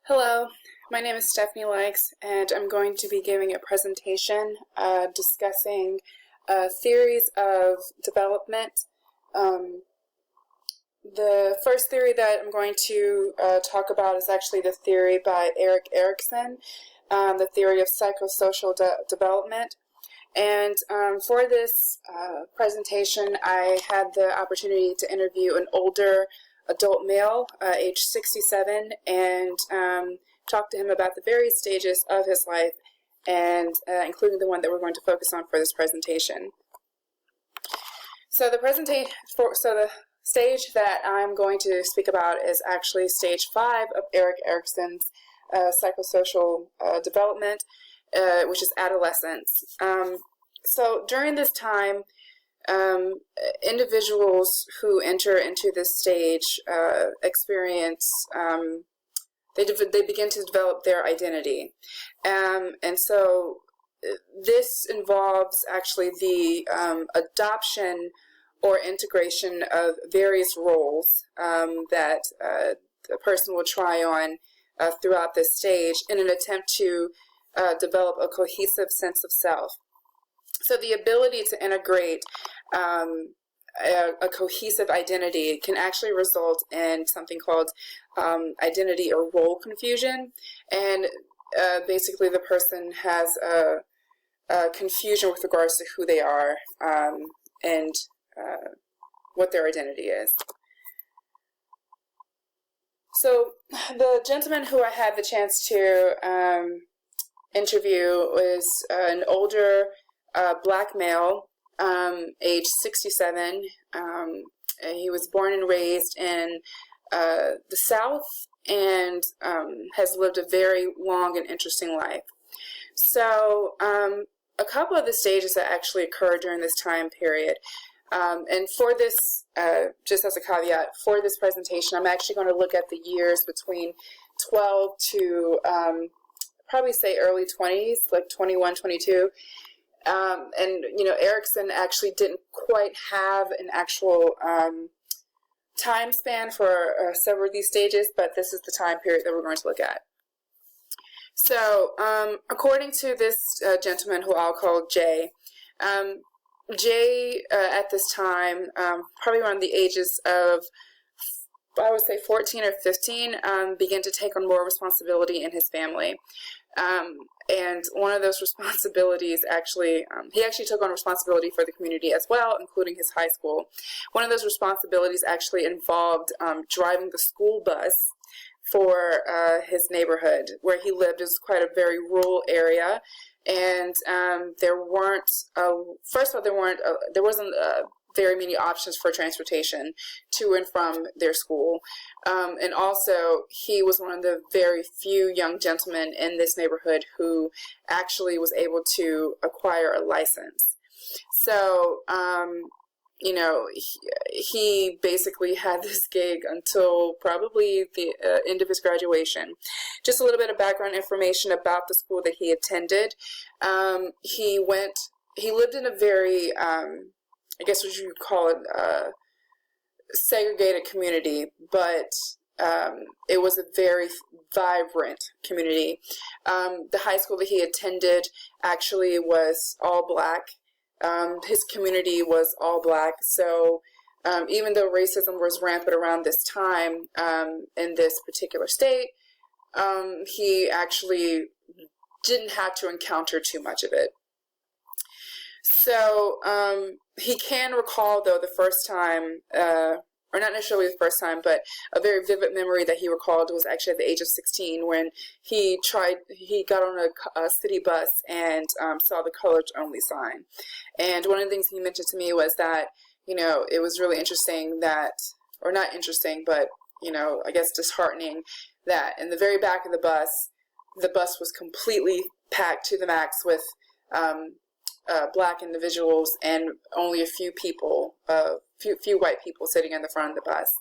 Hello, my name is Stephanie Likes, and I'm going to be giving a presentation discussing theories of development. The first theory that I'm going to talk about is actually the theory by Erik Erikson, the theory of psychosocial development. And for this presentation, I had the opportunity to interview an older adult male, age 67, and talk to him about the various stages of his life, and including the one that we're going to focus on for this presentation. So the stage that I'm going to speak about is actually stage 5 of Erik Erikson's psychosocial development, which is adolescence. So during this time, individuals who enter into this stage experience, they begin to develop their identity. And so this involves actually the adoption or integration of various roles that a person will try on throughout this stage in an attempt to develop a cohesive sense of self. So the ability to integrate a cohesive identity can actually result in something called identity or role confusion, and basically the person has a confusion with regards to who they are and what their identity is. So the gentleman who I had the chance to interview was an older black male, age 67. He was born and raised in the South and has lived a very long and interesting life. So a couple of the stages that actually occurred during this time period, and for this, just as a caveat, for this presentation, I'm actually going to look at the years between 12 to probably say early 20s, like 21, 22. And, you know, Erikson actually didn't quite have an actual time span for several of these stages, but this is the time period that we're going to look at. So, according to this gentleman who I'll call Jay, Jay at this time, probably around the ages of, I would say 14 or 15, began to take on more responsibility in his family. And one of those responsibilities actually, he actually took on responsibility for the community as well, including his high school. One of those responsibilities actually involved driving the school bus for his neighborhood where he lived. It was quite a very rural area, and there weren't, first of all, there wasn't very many options for transportation to and from their school. And also, he was one of the very few young gentlemen in this neighborhood who actually was able to acquire a license. So, you know, he basically had this gig until probably the end of his graduation. Just a little bit of background information about the school that he attended. He lived in a very, I guess what you call it, segregated community, but it was a very vibrant community. The high school that he attended actually was all black. His community was all black, so even though racism was rampant around this time in this particular state, he actually didn't have to encounter too much of it. So he can recall, though, the first time, or not necessarily the first time, but a very vivid memory that he recalled was actually at the age of 16 when he got on a city bus and saw the colors only sign. And one of the things he mentioned to me was that, you know, it was really interesting that, or not interesting, but, you know, I guess disheartening that in the very back of the bus was completely packed to the max with black individuals and only a few people, few white people sitting in the front of the bus.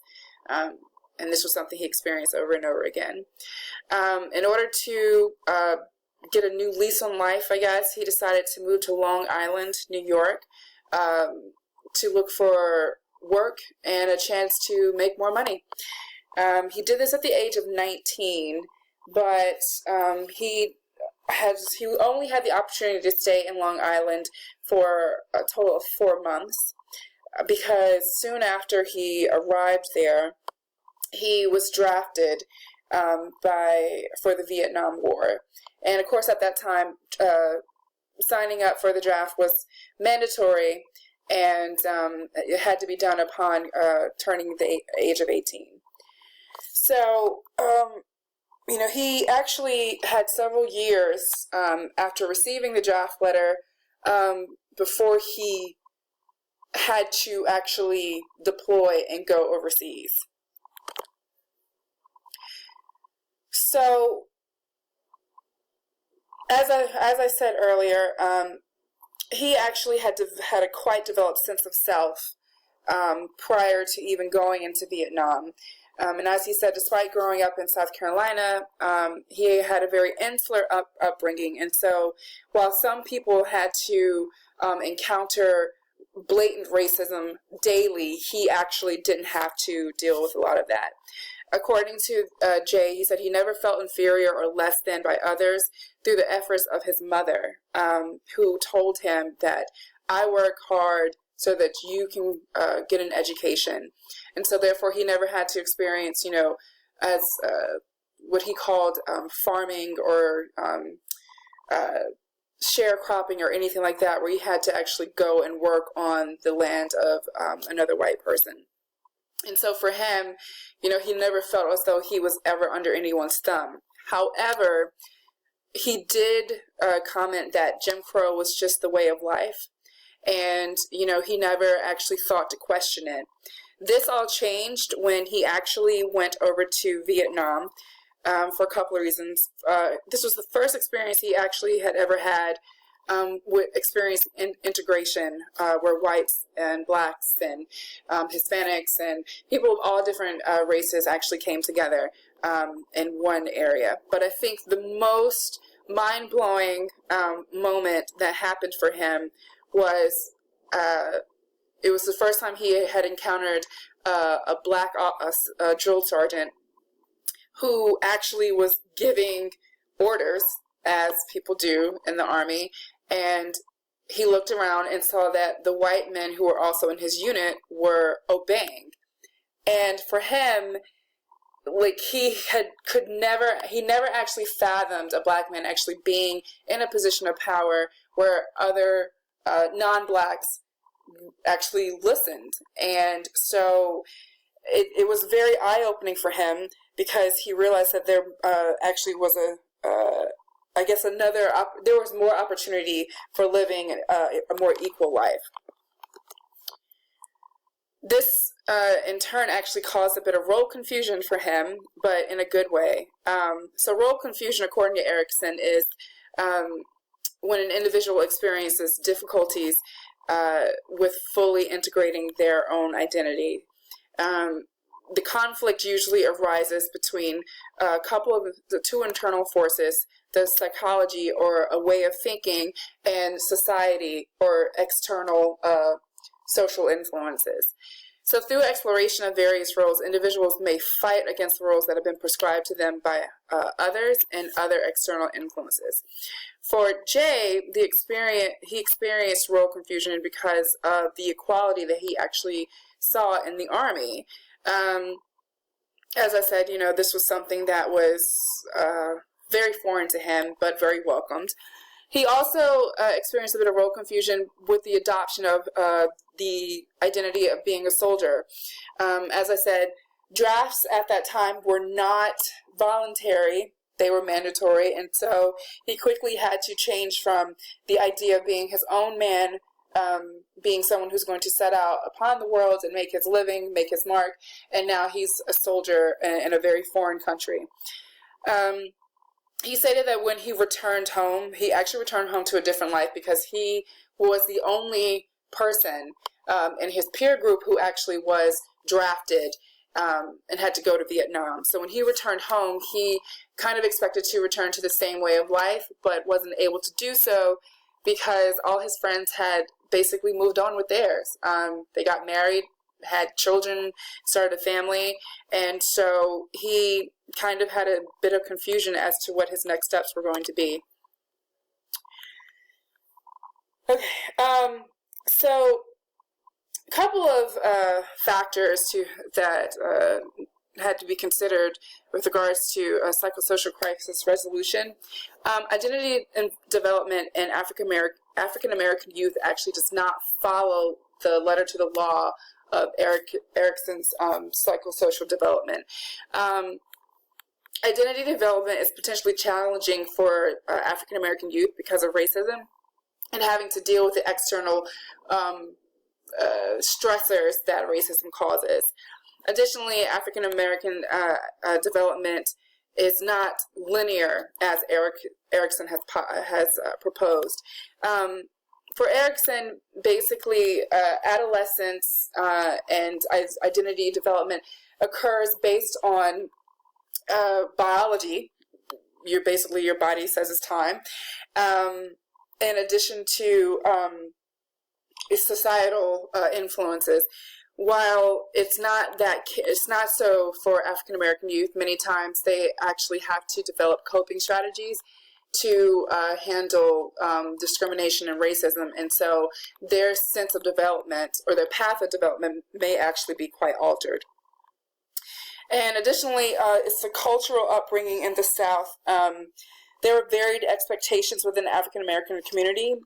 And this was something he experienced over and over again. In order to get a new lease on life, I guess, he decided to move to Long Island, New York, to look for work and a chance to make more money. He did this at the age of 19, but he only had the opportunity to stay in Long Island for a total of 4 months, because soon after he arrived there, he was drafted for the Vietnam War. And of course, at that time, signing up for the draft was mandatory, and it had to be done upon turning the age of 18. So, he actually had several years after receiving the draft letter before he had to actually deploy and go overseas. So, as I said earlier, he actually had a quite developed sense of self prior to even going into Vietnam. And as he said, despite growing up in South Carolina, he had a very insular upbringing. And so while some people had to encounter blatant racism daily, he actually didn't have to deal with a lot of that. According to Jay, he said he never felt inferior or less than by others through the efforts of his mother, who told him that I work hard so that you can get an education. And so therefore he never had to experience, as what he called farming or sharecropping or anything like that, where he had to actually go and work on the land of another white person. And so for him, he never felt as though he was ever under anyone's thumb. However, he did comment that Jim Crow was just the way of life. And, he never actually thought to question it. This all changed when he actually went over to Vietnam for a couple of reasons. This was the first experience he actually had ever had with experience in integration, where whites and blacks and Hispanics and people of all different races actually came together in one area. But I think the most mind-blowing moment that happened for him was it was the first time he had encountered a black drill sergeant who actually was giving orders, as people do in the Army, and he looked around and saw that the white men who were also in his unit were obeying. And for him, he never actually fathomed a black man actually being in a position of power where other non-blacks actually listened. And so it was very eye-opening for him, because he realized that there actually was there was more opportunity for living a more equal life. This, in turn, actually caused a bit of role confusion for him, but in a good way. So role confusion, according to Erickson, is when an individual experiences difficulties with fully integrating their own identity. The conflict usually arises between a couple of the two internal forces, the psychology or a way of thinking, and society or external social influences. So through exploration of various roles, individuals may fight against the roles that have been prescribed to them by others and other external influences. For Jay, he experienced role confusion because of the equality that he actually saw in the Army. As I said, this was something that was very foreign to him, but very welcomed. He also experienced a bit of role confusion with the adoption of the identity of being a soldier. As I said, drafts at that time were not voluntary. They were mandatory, and so he quickly had to change from the idea of being his own man, being someone who's going to set out upon the world and make his living, make his mark, and now he's a soldier in a very foreign country. He stated that when he returned home, he actually returned home to a different life, because he was the only person in his peer group who actually was drafted and had to go to Vietnam. So when he returned home, he kind of expected to return to the same way of life, but wasn't able to do so because all his friends had basically moved on with theirs. They got married, had children, started a family, and so he kind of had a bit of confusion as to what his next steps were going to be. Okay, so a couple of factors that had to be considered with regards to psychosocial crisis resolution. Identity and development in African American youth actually does not follow the letter to the law of Erikson's psychosocial development. Identity development is potentially challenging for African American youth because of racism and having to deal with the external stressors that racism causes. Additionally, African American development is not linear, as Erikson has proposed. For Erikson, basically, adolescence and identity development occurs based on biology. Your body says it's time. In addition to societal influences. While it's not so for African American youth, many times they actually have to develop coping strategies to handle discrimination and racism, and so their sense of development or their path of development may actually be quite altered. And additionally, it's the cultural upbringing in the South. There are varied expectations within the African American community.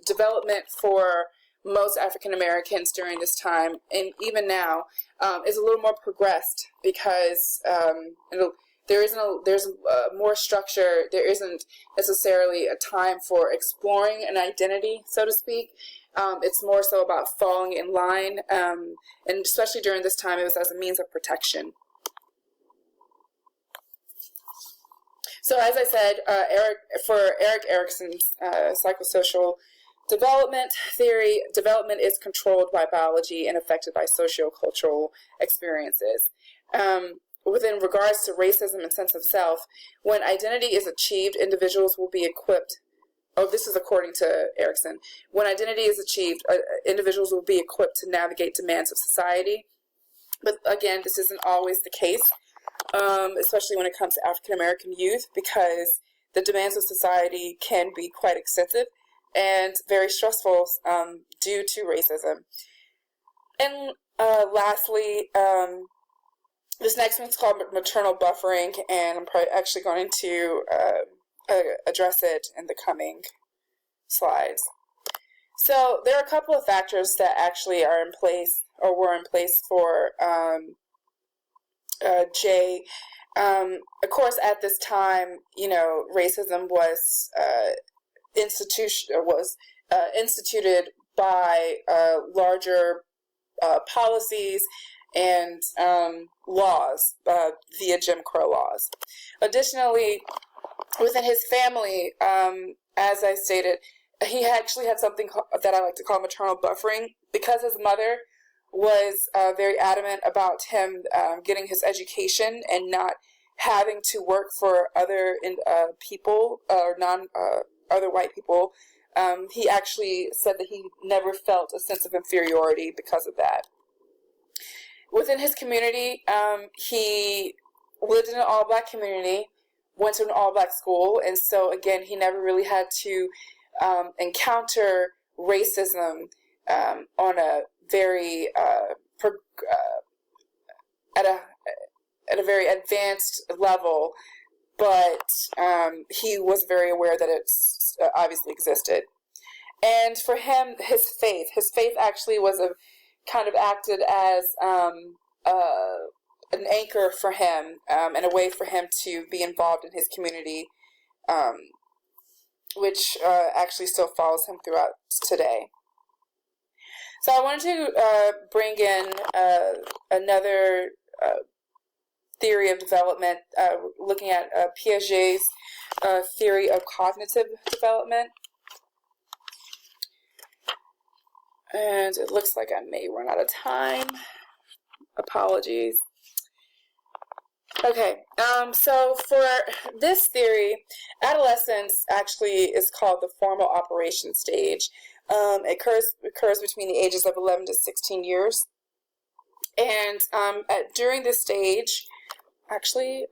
Development for most African Americans during this time, and even now, is a little more progressed because there's more structure. There isn't necessarily a time for exploring an identity, so to speak. It's more so about falling in line, and especially during this time, it was as a means of protection. So as I said, Erik Erikson's psychosocial development theory, development is controlled by biology and affected by sociocultural experiences. Within regards to racism and sense of self, when identity is achieved, individuals will be equipped. Oh, this is according to Erikson. When identity is achieved, individuals will be equipped to navigate demands of society. But again, this isn't always the case, especially when it comes to African American youth, because the demands of society can be quite extensive and very stressful due to racism. And lastly, this next one's called maternal buffering, and I'm probably actually going to address it in the coming slides. So there are a couple of factors that actually are in place or were in place for Jay. Of course, at this time, racism was instituted by larger policies and laws via Jim Crow laws. Additionally, within his family, as I stated, he actually had something that I like to call maternal buffering, because his mother was very adamant about him getting his education and not having to work for other people or other white people. He actually said that he never felt a sense of inferiority because of that. Within his community, he lived in an all-black community, went to an all-black school, and so again, he never really had to encounter racism on a very at a very advanced level, but he was very aware that it obviously existed. And for him, his faith actually was kind of acted as an anchor for him and a way for him to be involved in his community, which actually still follows him throughout today. So I wanted to bring in another theory of development, looking at Piaget's theory of cognitive development. And it looks like I may run out of time. Apologies. Okay, so for this theory, adolescence actually is called the formal operation stage. It occurs between the ages of 11 to 16 years. And during this stage, actually,